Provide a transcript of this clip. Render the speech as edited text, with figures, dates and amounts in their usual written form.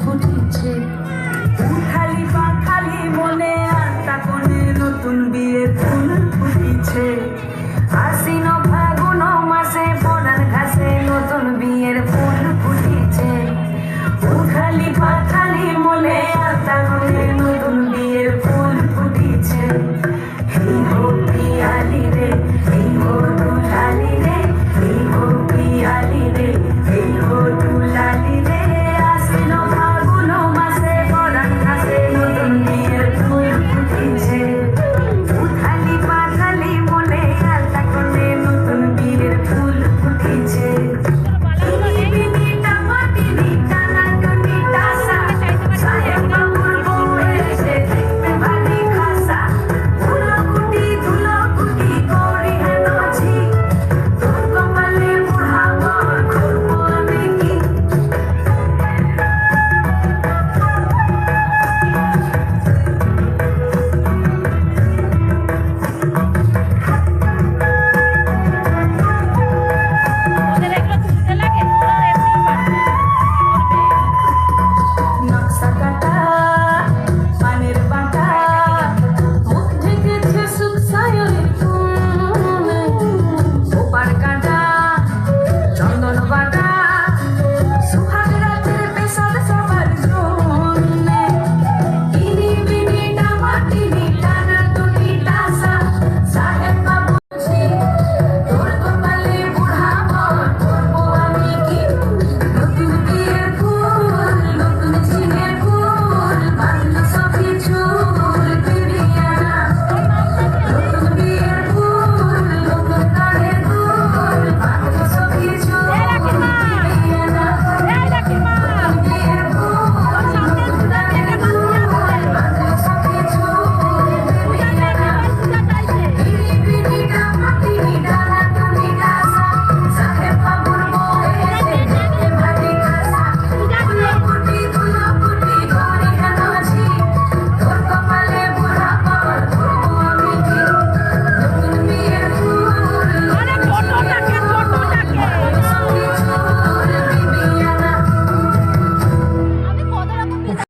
ফুটিছে। খালি পা খালি মনে আত্মা কোণে নতুন বিয়ের ফুল ফুটিছে। আশ্বিন ফাগুন মাসে পরাণ ঘাসে নতুন বিয়ের ফুল ফুটিছে। খালি পা খালি মনে আত্মা কোণে নতুন বিয়ের ফুল ফুটিছে।